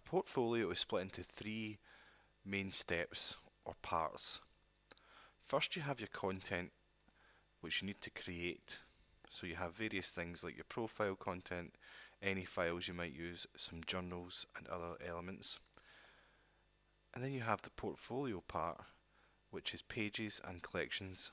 portfolio is split into three main steps or parts. First, you have your content, which you need to create. So you have various things like your profile content, any files you might use, some journals and other elements. And then you have the portfolio part, which is pages and collections.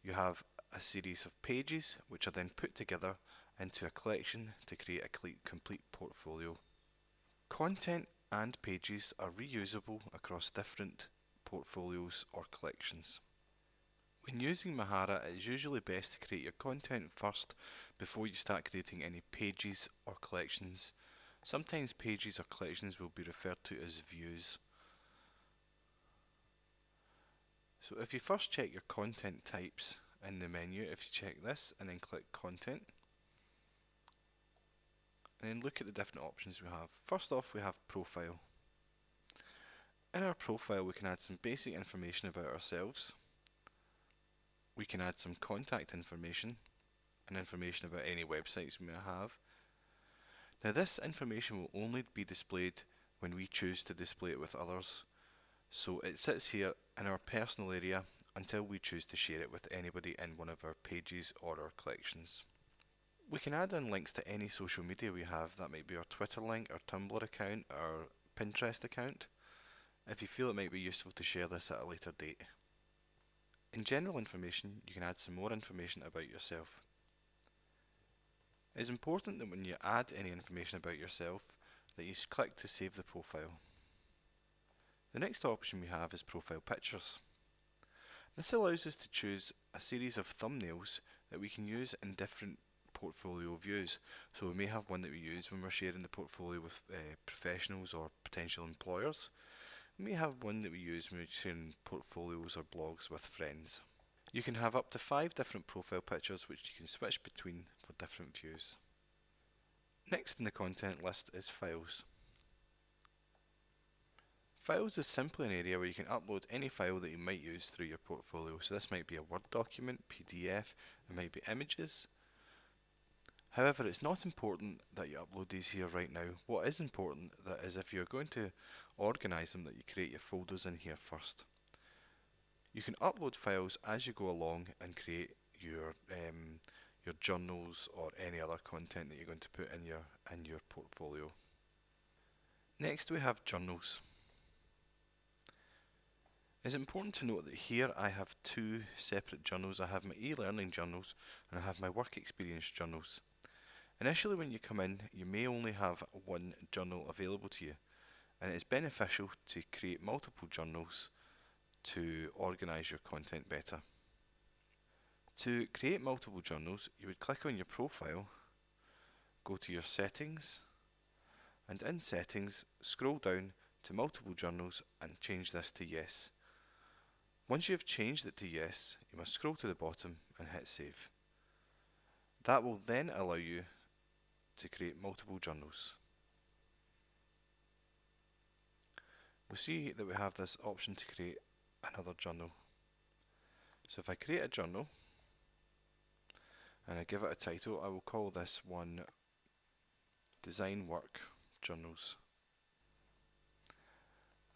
You have a series of pages which are then put together into a collection to create a complete portfolio. Content and pages are reusable across different portfolios or collections. When using Mahara, it is usually best to create your content first before you start creating any pages or collections. Sometimes pages or collections will be referred to as views. So if you first check your content types in the menu, if you check this and then click content, and then look at the different options we have. First off, we have profile. In our profile we can add some basic information about ourselves. We can add some contact information and information about any websites we may have. Now this information will only be displayed when we choose to display it with others. So it sits here in our personal area until we choose to share it with anybody in one of our pages or our collections. We can add in links to any social media we have. That might be our Twitter link, our Tumblr account, our Pinterest account, if you feel it might be useful to share this at a later date. In general information, you can add some more information about yourself. It is important that when you add any information about yourself, that you click to save the profile. The next option we have is profile pictures. This allows us to choose a series of thumbnails that we can use in different portfolio views. So we may have one that we use when we're sharing the portfolio with professionals or potential employers. We may have one that we use when we're sharing portfolios or blogs with friends. You can have up to 5 different profile pictures which you can switch between for different views. Next in the content list is files. Files is simply an area where you can upload any file that you might use through your portfolio. So this might be a Word document, PDF, it might be images. However, it's not important that you upload these here right now. What is important that is if you're going to organise them, that you create your folders in here first. You can upload files as you go along and create your journals or any other content that you're going to put in your portfolio. Next we have journals. It's important to note that here I have 2 separate journals. I have my e-learning journals and I have my work experience journals. Initially when you come in, you may only have one journal available to you, and it is beneficial to create multiple journals to organise your content better. To create multiple journals, you would click on your profile, go to your settings, and in settings, scroll down to multiple journals and change this to yes. Once you have changed it to yes, you must scroll to the bottom and hit save. That will then allow you to create multiple journals. We'll see that we have this option to create another journal. So if I create a journal and I give it a title, I will call this one Design Work Journals.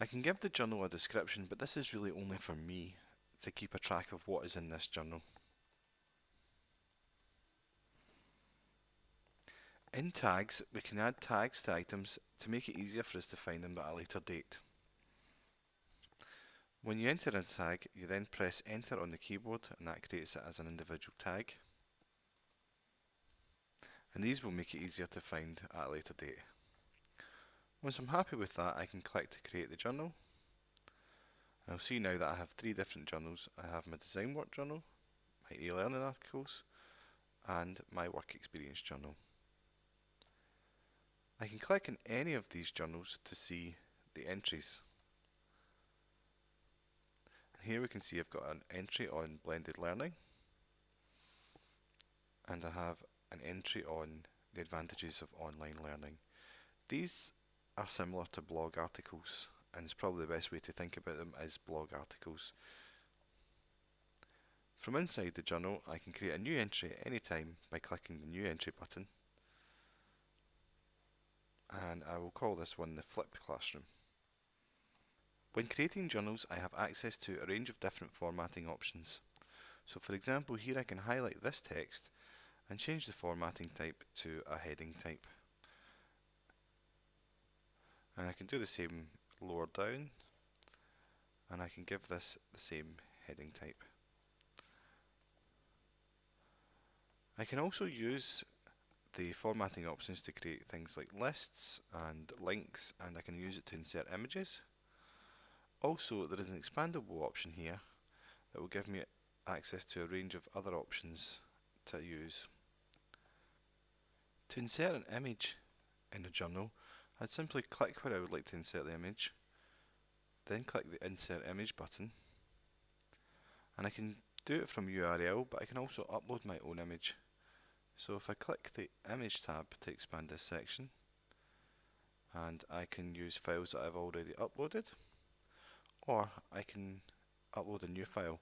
I can give the journal a description, but this is really only for me to keep a track of what is in this journal. In tags, we can add tags to items to make it easier for us to find them at a later date. When you enter a tag, you then press enter on the keyboard and that creates it as an individual tag. And these will make it easier to find at a later date. Once I'm happy with that, I can click to create the journal. I'll see now that I have 3 different journals. I have my design work journal, my e-learning articles, and my work experience journal. I can click on any of these journals to see the entries. Here we can see I've got an entry on blended learning, and I have an entry on the advantages of online learning. These are similar to blog articles, and it's probably the best way to think about them as blog articles. From inside the journal, I can create a new entry at any time by clicking the new entry button, and I will call this one the Flip Classroom. When creating journals, I have access to a range of different formatting options. So for example, here I can highlight this text and change the formatting type to a heading type. And I can do the same lower down, and I can give this the same heading type. I can also use the formatting options to create things like lists and links, and I can use it to insert images. Also, there is an expandable option here that will give me access to a range of other options to use. To insert an image in a journal, I'd simply click where I would like to insert the image, then click the Insert Image button, and I can do it from URL, but I can also upload my own image. So if I click the Image tab to expand this section, and I can use files that I've already uploaded, or I can upload a new file.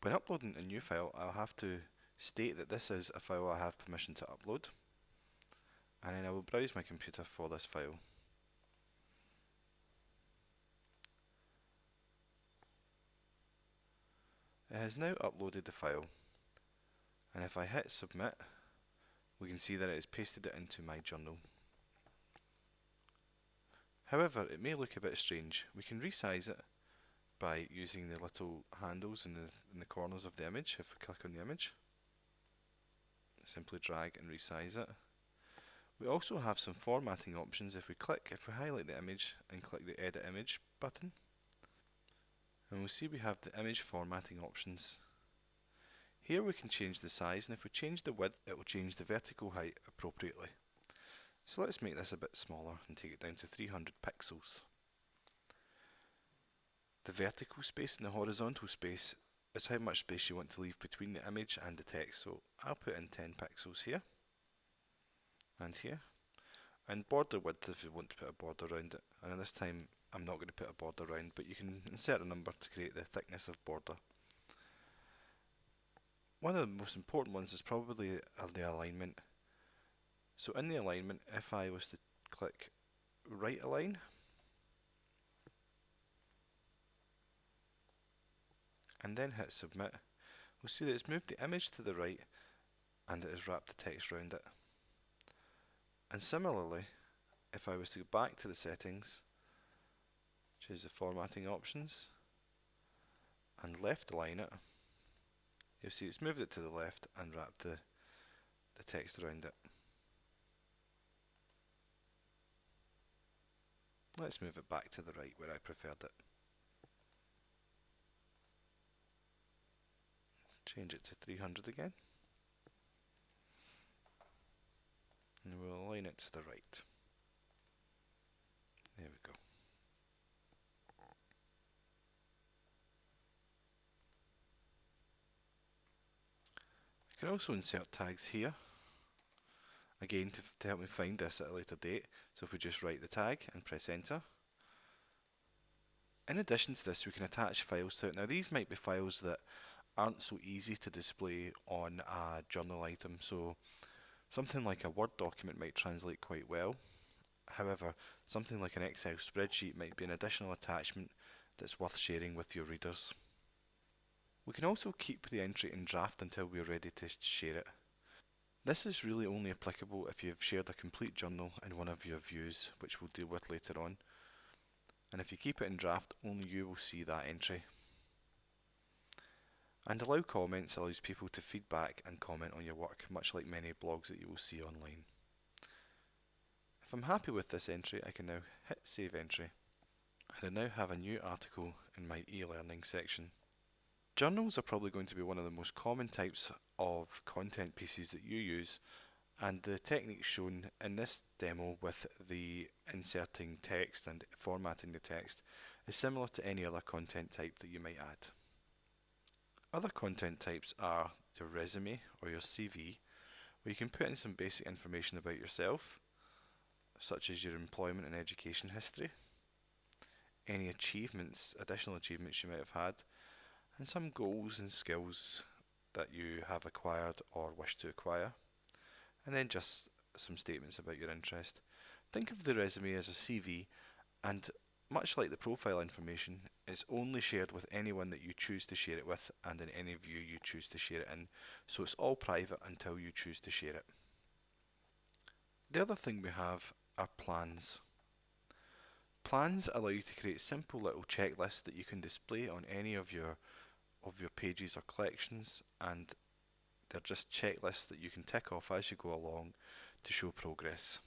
When uploading a new file, I'll have to state that this is a file I have permission to upload, and then I will browse my computer for this file. It has now uploaded the file, and if I hit submit, we can see that it has pasted it into my journal. However, it may look a bit strange. We can resize it by using the little handles in the corners of the image. If we click on the image, simply drag and resize it. We also have some formatting options. If we highlight the image and click the Edit Image button, and we'll see we have the image formatting options. Here we can change the size, and if we change the width, it will change the vertical height appropriately. So let's make this a bit smaller and take it down to 300 pixels. The vertical space and the horizontal space is how much space you want to leave between the image and the text. So I'll put in 10 pixels here and here. And border width if you want to put a border around it. And this time I'm not going to put a border around, but you can insert a number to create the thickness of border. One of the most important ones is probably the alignment. So in the alignment, if I was to click right align, and then hit submit, we'll see that it's moved the image to the right and it has wrapped the text around it. And similarly, if I was to go back to the settings, choose the formatting options, and left align it, you'll see it's moved it to the left and wrapped the text around it. Let's move it back to the right where I preferred it. Change it to 300 again, and we'll align it to the right. There we go. I can also insert tags here, again to help me find this at a later date. So if we just write the tag and press enter. In addition to this, we can attach files to it. Now these might be files that aren't so easy to display on a journal item, so something like a Word document might translate quite well. However, something like an Excel spreadsheet might be an additional attachment that's worth sharing with your readers. We can also keep the entry in draft until we're ready to share it. This is really only applicable if you've shared a complete journal in one of your views, which we'll deal with later on. And if you keep it in draft, only you will see that entry. And allow comments allows people to feedback and comment on your work, much like many blogs that you will see online. If I'm happy with this entry, I can now hit Save Entry, and I now have a new article in my e-learning section. Journals are probably going to be one of the most common types of content pieces that you use, and the technique shown in this demo with the inserting text and formatting the text is similar to any other content type that you might add. Other content types are your resume or your CV, where you can put in some basic information about yourself, such as your employment and education history, any achievements, additional achievements you might have had, and some goals and skills that you have acquired or wish to acquire, and then just some statements about your interest. Think of the resume as a CV, and much like the profile information, it's only shared with anyone that you choose to share it with and in any view you choose to share it in, so it's all private until you choose to share it. The other thing we have are plans. Plans allow you to create simple little checklists that you can display on any of your pages or collections, and they're just checklists that you can tick off as you go along to show progress.